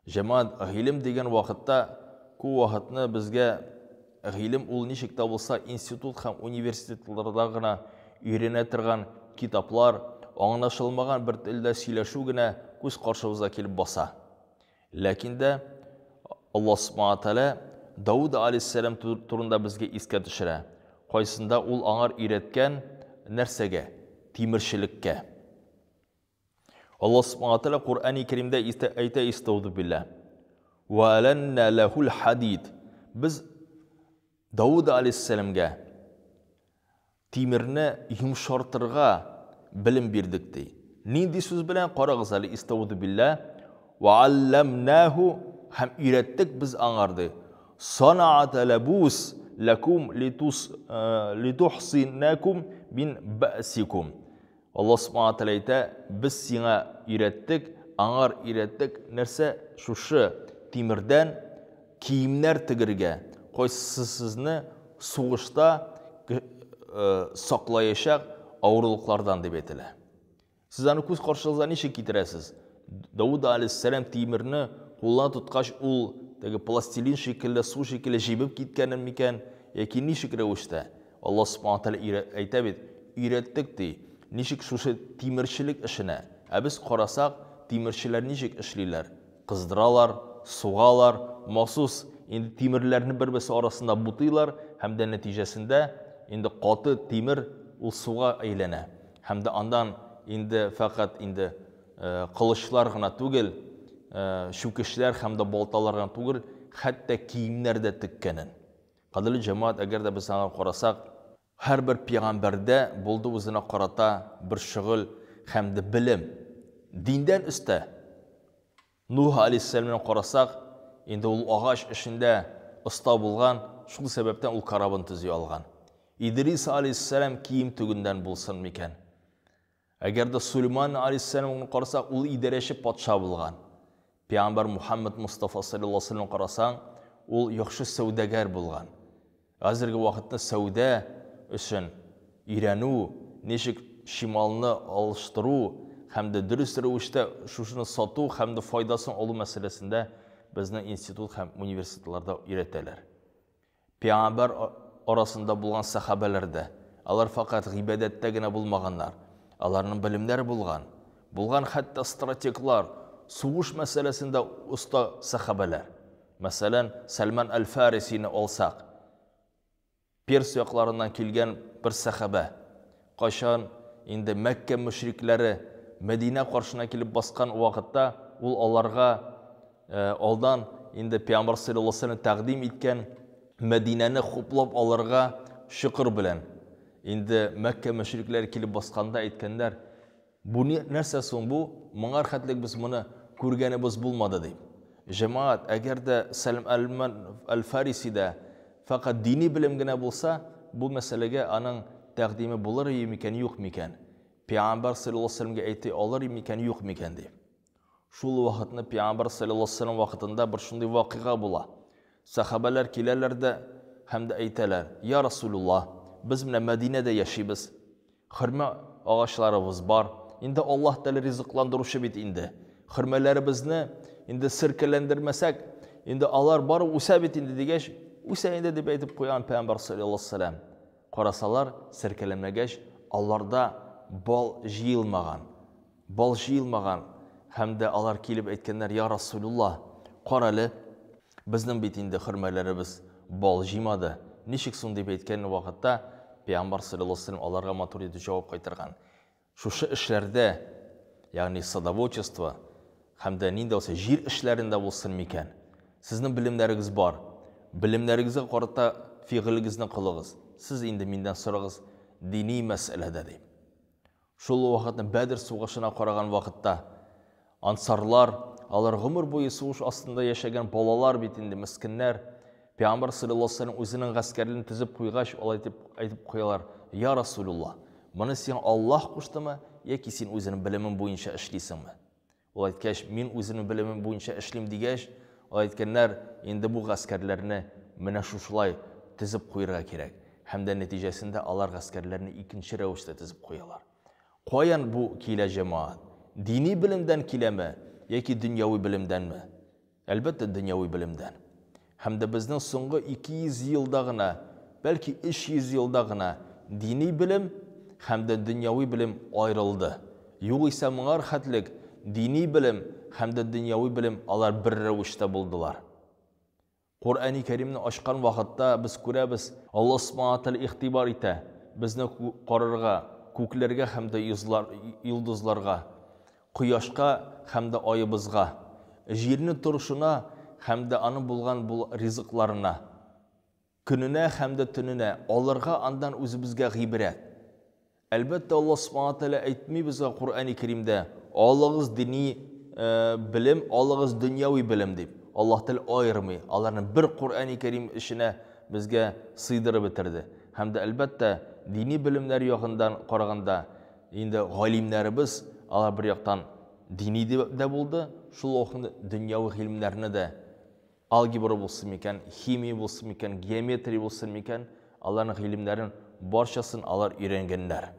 Жамаат, ғилім деген вақытта, ку вақытны бізге ғилім ул нишек табылса, институт һәм университетларда гына үйрене торган китаплар, аңлашылмаган бер телдә сөйләшү генә күз каршыбызга килеп баса. Ләкин дә Аллаһ Субханаһу ва Тааля Дауд алейһиссалам турында безгә искә төшерә. Кайсында ул аңар өйрәткән нәрсәгә? Тимерчелеккә. Аллаһ Субханаһу ва Тааля Кур'ан-ы Кәримдә әйтә истауду билlah. Ва аланна лахул хадид. Biz Дауд алейһиссаламга тимирне йомшартырга билим бирдик ди. Нинди сүз белән карагыз әле истауду билlah. Ва алламнаху һәм өйрәттек biz аңарды. Санаата лабус лакум литухсинакум мин бәсикум. Аллаһ Субханаһу ва Тааля әйтә, biz сиңа өйрәттек, аңар өйрәттек нәрсә? Шушы тимирдән киемнәр тегергә. Кайсы сезне сугышта саклаячак авырлыклардан дип әйтелә. Сез аны күз каршыгызга ничек китерәсез? Дауд алейһиссалам тимирне куллана тоткач, ул теге пластилин шикелле, су шикелле җибеп киткәнен микән, яки ничек рәвештә? Аллаһ Субханаһу ва Тааля әйтә бит, өйрәттек ди. Ничек шушы тимерчелек эшенә? Без карасак, тимерчеләр ничек эшлиләр? Кыздыралар, сугалар, махсус инде тимерләрне бер-берсе арасында бутыйлар, һәм дә нәтиҗәсендә инде каты тимер ул суга әйләнә. Һәм дә андан инде фақат инде кылычлар гына түгел, шүкешләр һәм дә балталар гына түгел, хәтта киемнәр дә теккәнен. Кадерле җәмәгать, әгәр дә без аңа карасак, һәрбер пәйгамбәрдә булды үзенә карата бер шөгыль һәм дә билем. Диндән өстә. Нух алейһиссаламны карасак, инде ул агач эшендә оста булган, шул сәбәптән ул карабын төзи алган. Идрис алейһиссалам кием түгендән булсын микән? Әгәр дә Сулейман алейһиссаламны карасак, ул идарәче патша булган. Пәйгамбәр Мухаммад Мустафа саллаллаһу алейһи ва саллям карасаң, ул яхшы сәүдәгәр булган. Хәзерге вакытта сәүдә өчен өйрәнү, ничек шималны алыштыру һәм дә дөрес рәвештә шушыны сату һәм дә файдасын алу мәсьәләсендә безнең институт һәм университетларда өйрәтәләр. Пәйгамбәр арасында булган сахабаларда, алар фақат гыйбадәттә генә булмаганнар. Аларның белемнәре булган. Булган хәтта стратеглар, сугыш мәсьәләсендә уста сахабалар. Мәсәлән, Сальман аль-Фарисине алсак, Перс якларыннан килгән бер сахаба, кайчан инде Мәккә мөшрикләре Мәдинә каршына килеп баскан вакытта, ул аларга алдан инде Пәйгамбәр саллаллаһу алейһи ва саллям тәкъдим иткән Мәдинәне хуплап алырга шөкр белән. Инде Мәккә мөшрикләре килеп басканда әйткәннәр, бу нәрсә соң бу? Моңар хәтлек без моны күргәнебез булмады дип. Җәмәгать, әгәр дә Сальман аль-Фарисида фақат дини белем генә булса, бу мәсьәләгә аның тәкъдиме булыр микән, юк микән? Пәйгамбәр саллаллаһу алейһи ва саллямга әйтә алыр микән, юк микән дип. Шул вакытны Пәйгамбәр саллаллаһу алейһи ва саллям вакытында бер шундый вакыйга була. Сахабалар киләләр дә һәм дә әйтәләр: "Я Расулуллаһ, biz менә Мәдинәдә яшибез. Хөрмә агачларыбыз бар. Инде Аллаһ Тәгалә ризыкландыручы бит инде. Хөрмәләребезне инде сиркәләндермәсәк, инде алар бары үсә бит инде дигәч, үсә инде дип әйтеп куйган Пәйгамбәр саллаллаһу алейһи ва саллям. Карасалар, сиркәләнмәгәч, аларда бал җыелмаган. Бал җыелмаган. Һәм дә алар килеп әйткәннәр: "Я Расулуллаһ, карале, безнең бит инде хөрмәләребез бал җыймады. Ничек соң?" дип әйткән вакытта Пәйгамбәр саллаллаһу алейһи ва саллям аларга матур итеп җавап кайтарган. Шушы эшләрдә, ягъни садоводчество һәм дә нинди булса җир эшләрендә булсын микән? Сезнең белемнәрегез бар. Белемнәрегезгә карата фигылегезне кылыгыз. Сез инде миндән сорагыз дини мәсьәләдә дип. Шул вакытта Бәдр сугышына караган вакытта ансарлар, алар гомер буе сугыш астында яшәгән балалар бит инде мискиннәр. Пәйгамбәр саллаллаһу алейһи ва саллям үзенең гаскәрләрен тизеп куйгач, алай дип әйтеп куялар: "Я Расулуллаһ, моны сиңа Аллаһ куштымы, яки син үзеңнең белемең буенча эшлисеңме?" Ул әйткәч, "Мин үземнең белемем буенча эшлим" дигәч, әйткәннәр: "Инде бу гаскәрләрне менә шушылай тизеп куярга кирәк." Һәм дә нәтиҗәсендә алар гаскәрләрне икенче рәвештә тизеп куялар. Каян бу килә җәмәгать? Дини белемдән киләме, яки дөньяви белемдәнме? Әлбәттә, дөньяви белемдән. Һәм дә безнең соңгы 200 елда гына, бәлки 300 елда гына дини белем һәм дә дөньяви белем аерылды. Югыйсә моңар хәтлек дини белем һәм дә дөньяви белем алар бер рәвештә булдылар. Коръәни Кәримне ачкан вакытта без күрәбез, Аллаһ Субханаһу ва Тәгалә игътибар итә. Безне карарга, күкләргә һәм дә йолдызларга, кояшка һәм дә айыбызга, җирне торышына һәм дә аның булган ризыкларына, көненә һәм дә төненә алырга андан үзебезгә гыйбрәт. Әлбәттә, Аллаһ Субханаһу ва Тәгалә әйтми безгә Коръәни Кәримдә: "Алыгыз дини белем, алыгыз дөньяви белем" дип. Аллаһ Тәгалә айырмый. Аларны бер Коръәни Кәрим эшенә безгә сыйдырып бетерде. Һәм дә әлбәттә, дини белемнәр ягындан караганда, инде галимнәребез алар бер яктан дини дә булды, шул ук дөньяви гыйлемнәрне дә, алгебра булсын микән, химия булсын микән, геометрия булсын микән, аларның гыйлемнәрен барчасын алар өйрәнгәннәр.